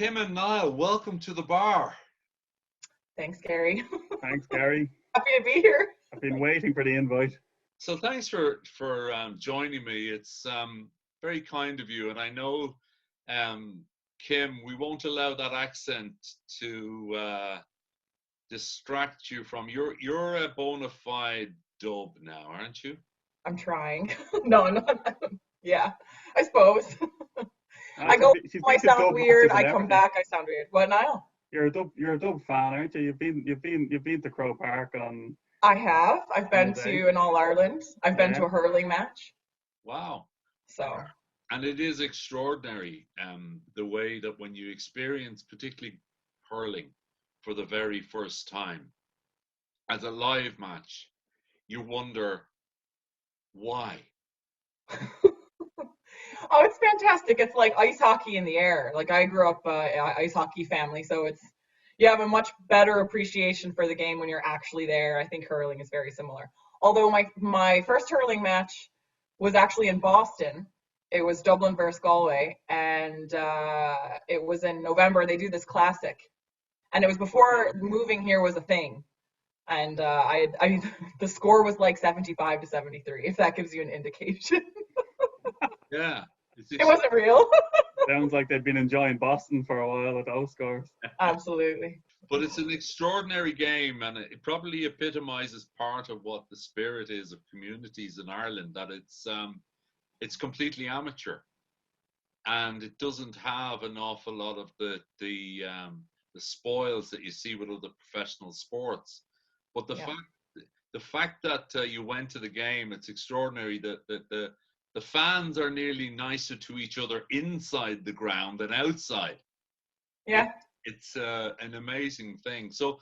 Kim and Niall, welcome to the bar. Thanks, Gary. Thanks, Gary. Happy to be here. I've been waiting for the invite. So thanks for joining me. It's very kind of you, and I know, Kim, we won't allow that accent to distract you from you're a bona fide dub now, aren't you? I'm trying. No. Yeah, I suppose. I go, I sound weird. I come back, I sound weird. What, Niall? You're a dub fan, aren't you? You've been to Croke Park on. I have. I've been to an All Ireland. I've been to a hurling match. Wow. So. And it is extraordinary, the way that when you experience particularly hurling for the very first time as a live match, you wonder why. Oh, it's fantastic. It's like ice hockey in the air. Like I grew up ice hockey family, so you have a much better appreciation for the game when you're actually there. I think hurling is very similar. Although my first hurling match was actually in Boston. It was Dublin versus Galway, and it was in November. They do this classic, and it was before moving here was a thing. And the score was like 75-73, if that gives you an indication. Yeah. It wasn't real. Sounds like they've been enjoying Boston for a while at those scores. Absolutely. But it's an extraordinary game, and it probably epitomizes part of what the spirit is of communities in Ireland, that it's completely amateur, and it doesn't have an awful lot of the spoils that you see with other professional sports. But the fact that you went to the game, it's extraordinary that the fans are nearly nicer to each other inside the ground than outside. Yeah. It's an amazing thing. So,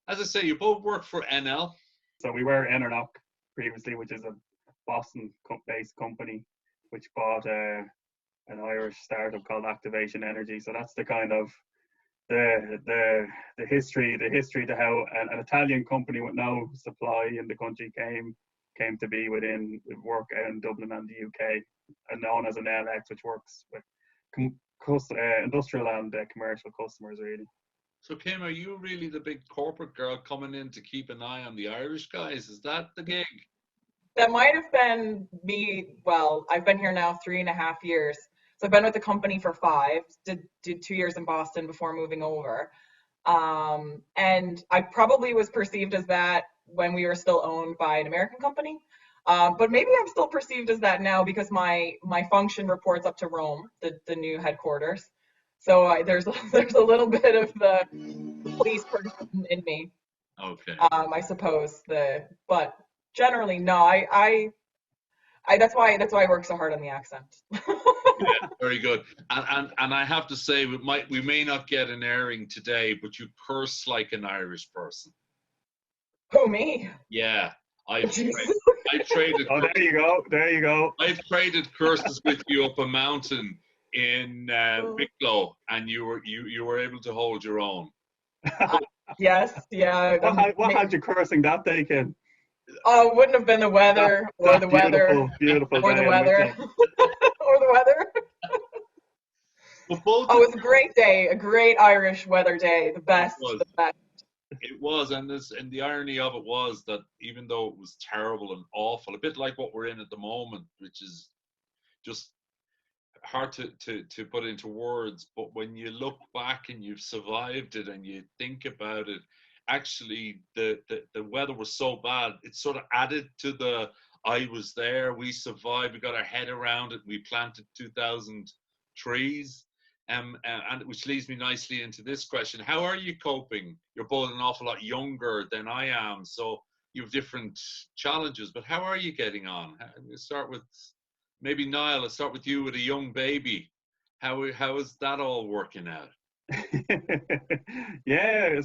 as I say, you both work for Enel. So we were Enel X previously, which is a Boston-based company, which bought an Irish startup called Activation Energy. So that's the kind of the history to how an Italian company with no supply in the country came to be within work out in Dublin and the UK, and known as an Enel X, which works with industrial and commercial customers, really. So, Kim, are you really the big corporate girl coming in to keep an eye on the Irish guys? Is that the gig? That might have been me. Well, I've been here now 3.5 years. So I've been with the company for 5, did 2 years in Boston before moving over. And I probably was perceived as that when we were still owned by an American company. But maybe I'm still perceived as that now because my function reports up to Rome, the new headquarters. So there's a little bit of the police person in me. Okay. I suppose but generally no. I that's why I work so hard on the accent. Yeah, very good. And I have to say, we may not get an airing today, but you curse like an Irish person. Who, me? Yeah, I've traded. Oh, there you go. I've traded curses with you up a mountain in Wicklow, and you were able to hold your own. Yes, yeah. What had you cursing that day, Kim? Oh, it wouldn't have been the weather, or the weather, beautiful or the weather, or the weather. Well, both. Oh, it was a great day, a great Irish weather day, the best. It was, and the irony of it was that even though it was terrible and awful, a bit like what we're in at the moment, which is just hard to put into words, but when you look back and you've survived it and you think about it, actually the weather was so bad, it sort of added to I was there, we survived, we got our head around it, we planted 2,000 trees. And which leads me nicely into this question. How are you coping? You're both an awful lot younger than I am, so you have different challenges, but how are you getting on? We'll start with maybe Niall. Let's start with you with a young baby. How is that all working out? Yeah,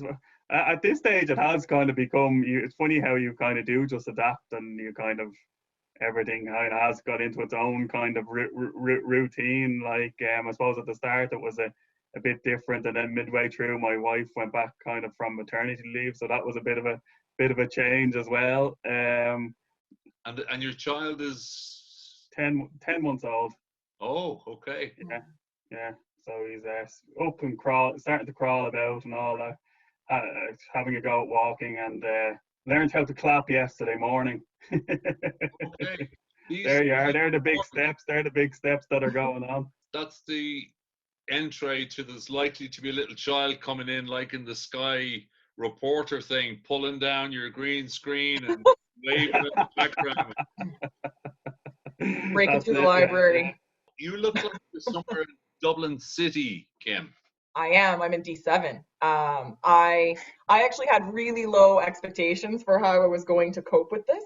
at this stage it has kind of become, it's funny how you kind of do just adapt, and you kind of everything kind of has got into its own kind of routine. Like I suppose at the start it was a bit different, and then midway through my wife went back kind of from maternity leave, so that was a bit of a change as well. And your child is 10 months old. Oh, okay. Yeah. So he's up and starting to crawl about and all that, having a go at walking, and learned how to clap yesterday morning. Okay. There you are. They're the big steps. They're the big steps that are going on. That's the entree to there's likely to be a little child coming in, like in the Sky reporter thing, pulling down your green screen and waving in the background. Breaking through the library. You look like you're somewhere in Dublin City, Kim. I am. I'm in D7. I actually had really low expectations for how I was going to cope with this,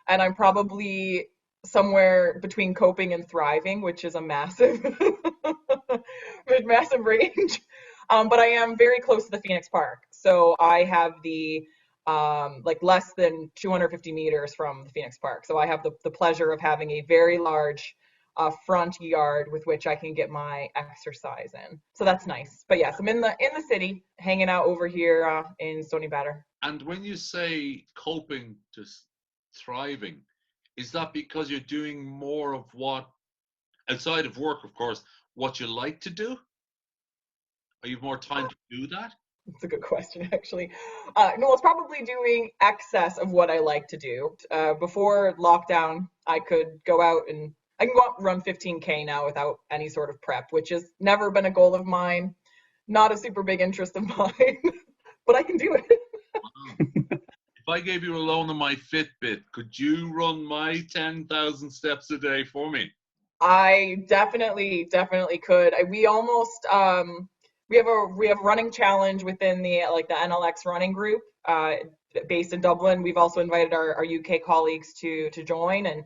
and I'm probably somewhere between coping and thriving, which is a massive, massive range. But I am very close to the Phoenix Park, so I have the like less than 250 meters from the Phoenix Park. So I have the pleasure of having a very large front yard with which I can get my exercise in. So that's nice. But yes, I'm in the city, hanging out over here in Stony Batter. And when you say coping to thriving, is that because you're doing more of what, outside of work, of course, what you like to do? Are you more time to do that? That's a good question, actually. No, it's probably doing excess of what I like to do. Before lockdown, I could go out and I can go out and run 15K now without any sort of prep, which has never been a goal of mine, not a super big interest of mine, but I can do it. Wow. If I gave you a loan on my Fitbit, could you run my 10,000 steps a day for me? I definitely could. We almost we have a running challenge within the Enel X running group based in Dublin. We've also invited our UK colleagues to join, and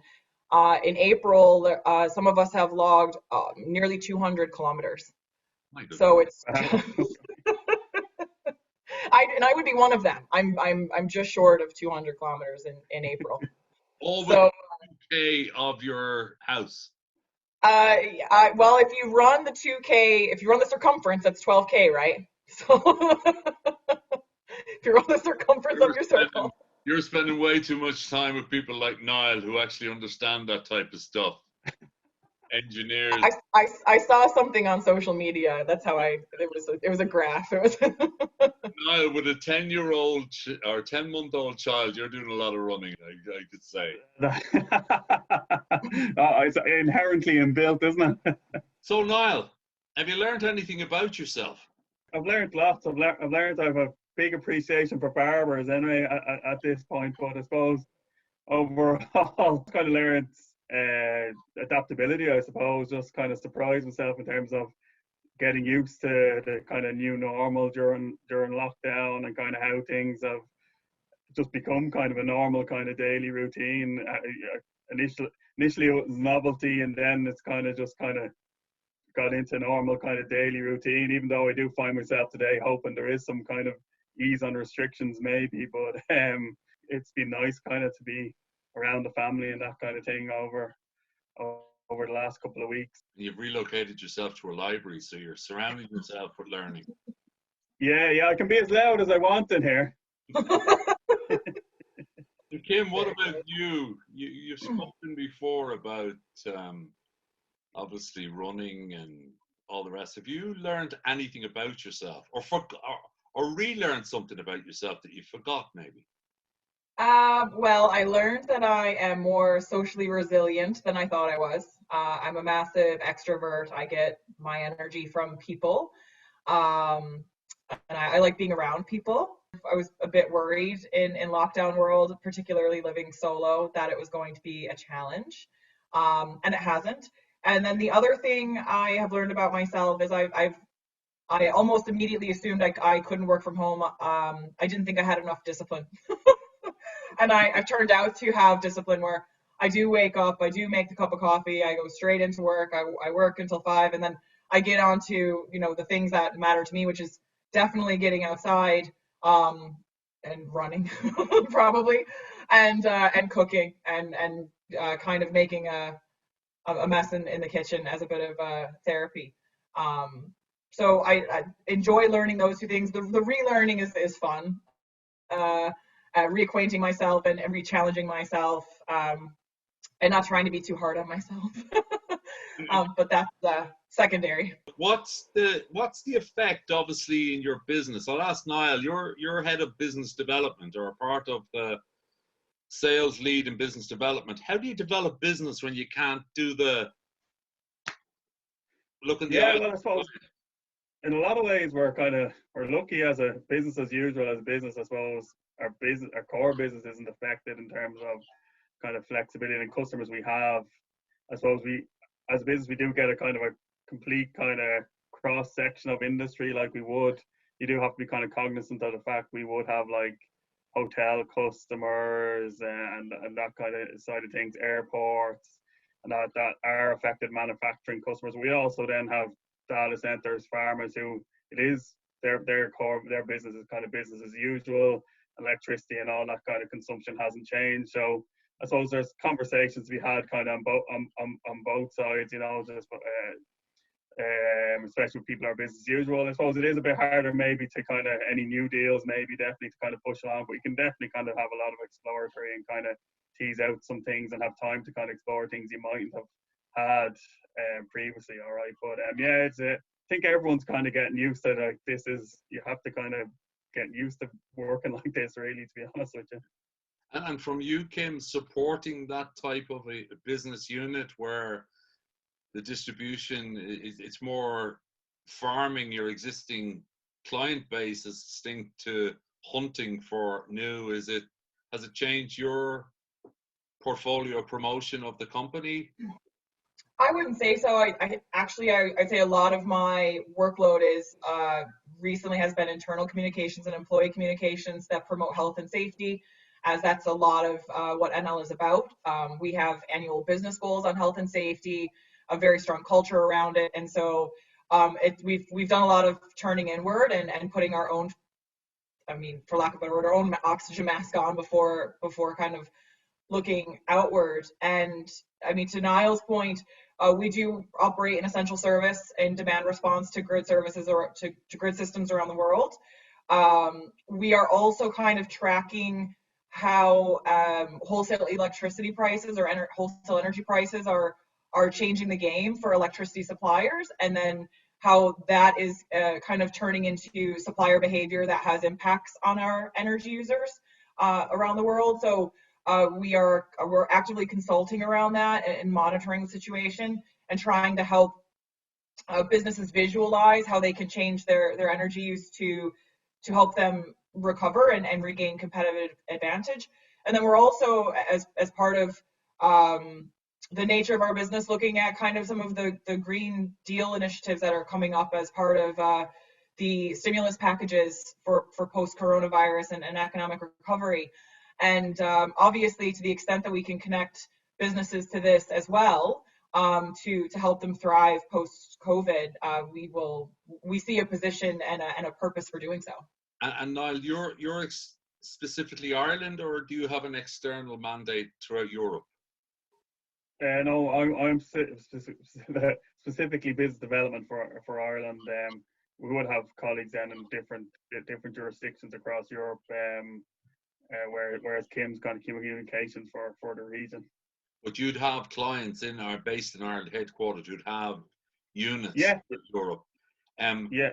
in April some of us have logged nearly 200 kilometers. So it's I would be one of them. I'm just short of 200 kilometers in April. All within 2K of your house. Well, if you run the 2K, if you run the circumference, that's 12K, right? So if you run the circumference of your circle. You're spending way too much time with people like Niall who actually understand that type of stuff. Engineers. I saw something on social media. That's how it was a graph. It was Niall, with a 10-year-old or 10-month-old child, you're doing a lot of running, I could say. It's inherently inbuilt, isn't it? So Niall, have you learned anything about yourself? I've learned lots. I've learned I have a big appreciation for barbers anyway at this point, but I suppose overall kind of learned adaptability, I suppose, just kind of surprised myself in terms of getting used to the kind of new normal during lockdown, and kind of how things have just become kind of a normal kind of daily routine. Initially it was novelty, and then it's kind of got into normal kind of daily routine, even though I do find myself today hoping there is some kind of ease on restrictions maybe, but it's been nice kind of to be around the family and that kind of thing over the last couple of weeks. You've relocated yourself to a library, so you're surrounding yourself with learning. Yeah, I can be as loud as I want in here. Kim, what about you? You've spoken before about obviously running and all the rest. Have you learned anything about yourself, or relearned something about yourself that you forgot maybe? Well, I learned that I am more socially resilient than I thought I was. I'm a massive extrovert. I get my energy from people, and I like being around people. I was a bit worried in lockdown world, particularly living solo, that it was going to be a challenge, and it hasn't. And then the other thing I have learned about myself is I almost immediately assumed I couldn't work from home. I didn't think I had enough discipline. And I've turned out to have discipline where I do wake up, I do make the cup of coffee, I go straight into work, I work until 5, and then I get on to, the things that matter to me, which is definitely getting outside, and running probably, and cooking, and kind of making a mess in the kitchen as a bit of therapy. So I enjoy learning those two things. The relearning is fun. Reacquainting myself and re-challenging myself, and not trying to be too hard on myself. But that's secondary. What's the effect, obviously, in your business? I'll ask Niall. You're head of business development, or a part of the sales lead in business development. How do you develop business when you can't do the look in the eye? Well, I suppose in a lot of ways we're lucky as a business as usual as a business. I suppose our core business isn't affected in terms of kind of flexibility and customers we have. I suppose as a business we do get a kind of a complete kind of cross section of industry. Like you do have to be kind of cognizant of the fact we would have like hotel customers and that kind of side of things, airports, and that are affected, manufacturing customers. We also then have data centers, farmers who it is their core, their business is kind of business as usual. Electricity and all that kind of consumption hasn't changed. So I suppose there's conversations we had kind of on both sides, you know, just especially with people are business as usual. I suppose it is a bit harder maybe to kind of any new deals, maybe definitely to kind of push along, but you can definitely kind of have a lot of exploratory and kind of tease out some things and have time to kind of explore things you mightn't have had previously. All right, but I think everyone's kind of getting used to like you have to kind of get used to working like this, really, to be honest with you. And from you, Kim, supporting that type of a business unit where the distribution it's more farming your existing client base as distinct to hunting for new. Has it changed your portfolio promotion of the company? I wouldn't say so. I'd say a lot of my workload is recently has been internal communications and employee communications that promote health and safety, as that's a lot of what Enel is about. We have annual business goals on health and safety, a very strong culture around it, and so we've done a lot of turning inward and putting our own, for lack of a better word, our own oxygen mask on before kind of looking outward. And to Niall's point, we do operate an essential service in demand response to grid services or to grid systems around the world. We are also kind of tracking how wholesale electricity prices or wholesale energy prices are changing the game for electricity suppliers, and then how that is kind of turning into supplier behavior that has impacts on our energy users around the world. So we're actively consulting around that and monitoring the situation and trying to help businesses visualize how they can change their energy use to help them recover and regain competitive advantage. And then we're also, as part of the nature of our business, looking at kind of some of the Green Deal initiatives that are coming up as part of the stimulus packages for post-coronavirus and economic recovery. And obviously, to the extent that we can connect businesses to this as well, to help them thrive post-COVID, we see a position and a purpose for doing so. And Niall, you're specifically Ireland, or do you have an external mandate throughout Europe? No, I'm specifically business development for Ireland. We would have colleagues then in different jurisdictions across Europe, whereas Kim's kind of communications for the region. But you'd have clients based in Ireland headquartered. You'd have units in Europe. Yeah.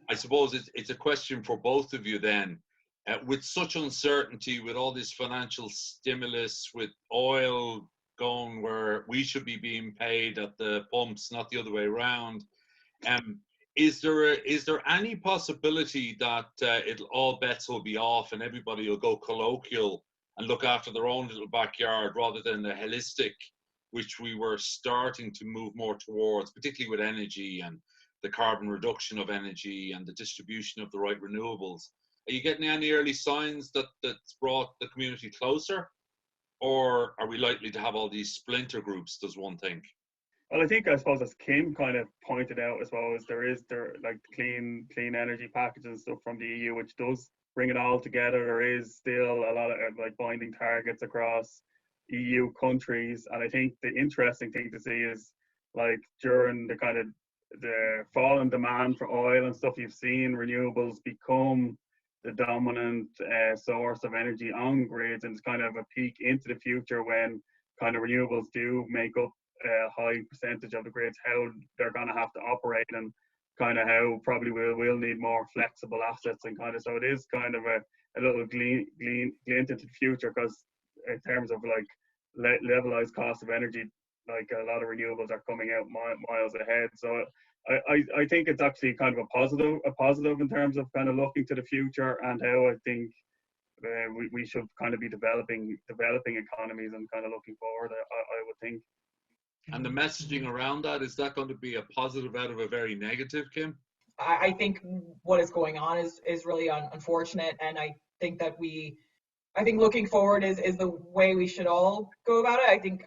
I suppose it's a question for both of you then. With such uncertainty, with all this financial stimulus, with oil going where we should be being paid at the pumps, not the other way around, is there any possibility that all bets will be off and everybody will go colloquial and look after their own little backyard rather than the holistic, which we were starting to move more towards, particularly with energy and the carbon reduction of energy and the distribution of the right renewables? Are you getting any early signs that's brought the community closer? Or are we likely to have all these splinter groups, does one think? Well, I suppose as Kim kind of pointed out, I suppose there like the clean energy packages and stuff from the EU, which does bring it all together. There is still a lot of like binding targets across EU countries, and I think the interesting thing to see is like during the kind of the fall in demand for oil and stuff, you've seen renewables become the dominant source of energy on grids, and it's kind of a peek into the future when kind of renewables do make up high percentage of the grids, how they're going to have to operate, and kind of how probably we'll need more flexible assets, and kind of, so it is kind of a little glint into the future, because in terms of like levelized cost of energy, like a lot of renewables are coming out miles ahead. So I think it's actually kind of a positive in terms of kind of looking to the future, and how I think we should kind of be developing economies and kind of looking forward, I would think. And the messaging around that, is that going to be a positive out of a very negative, Kim? I think what is going on is really unfortunate, and I think that looking forward is the way we should all go about it.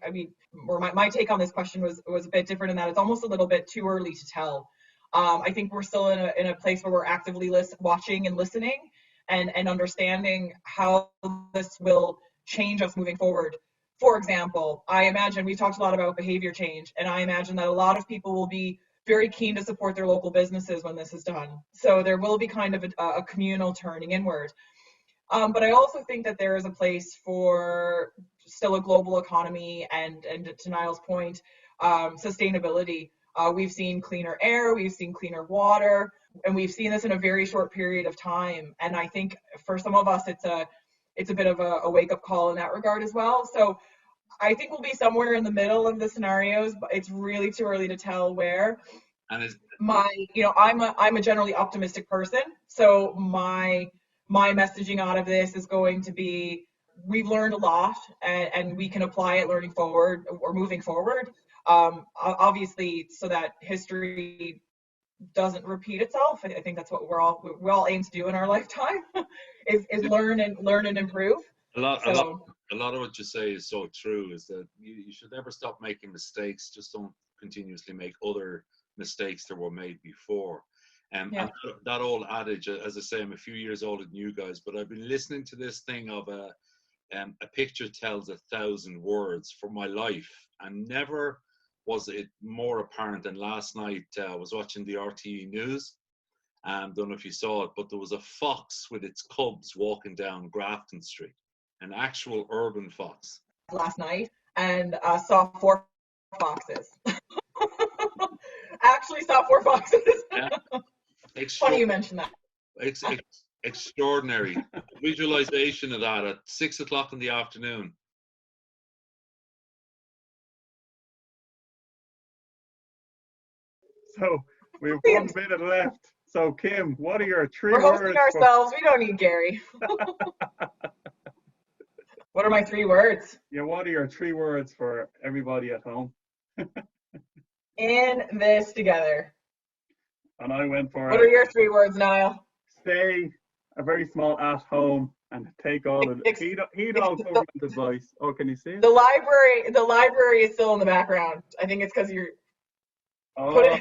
My take on this question was a bit different, in that it's almost a little bit too early to tell. I think we're still in a place where we're actively watching and listening, and understanding how this will change us moving forward. For example, I imagine we've talked a lot about behavior change, and I imagine that a lot of people will be very keen to support their local businesses when this is done. So there will be kind of a communal turning inward. But I also think that there is a place for still a global economy, and to Niall's point, sustainability. We've seen cleaner air, we've seen cleaner water, and we've seen this in a very short period of time. And I think for some of us, it's a bit of a wake-up call in that regard as well. So I think we'll be somewhere in the middle of the scenarios, but it's really too early to tell where. And I'm a generally optimistic person, so my messaging out of this is going to be, we've learned a lot, and we can apply it moving forward. Obviously, so that history doesn't repeat itself. I think that's what we all aim to do in our lifetime, is learn and improve. A lot of what you say is so true, is that you should never stop making mistakes. Just don't continuously make other mistakes that were made before. And that old adage, as I say, I'm a few years older than you guys, but I've been listening to this thing of a picture tells 1,000 words for my life, and never was it more apparent than last night. I was watching the RTE news. Don't know if you saw it, but there was a fox with its cubs walking down Grafton Street, an actual urban fox. Last night, and saw 4 foxes. Actually saw 4 foxes. Yeah. Funny you mentioned that. It's extraordinary. Visualization of that at 6 o'clock in the afternoon. So we have 1 minute left. So Kim, what are your 3 words? We're hosting ourselves. We don't need Garry. What are my 3 words? Yeah, what are your 3 words for everybody at home? In this together. And I went for What are your 3 words, Niall? Stay a very small at home, and take all of heed all government advice. Oh, can you see it? The library is still in the background. I think it's because you're. Oh.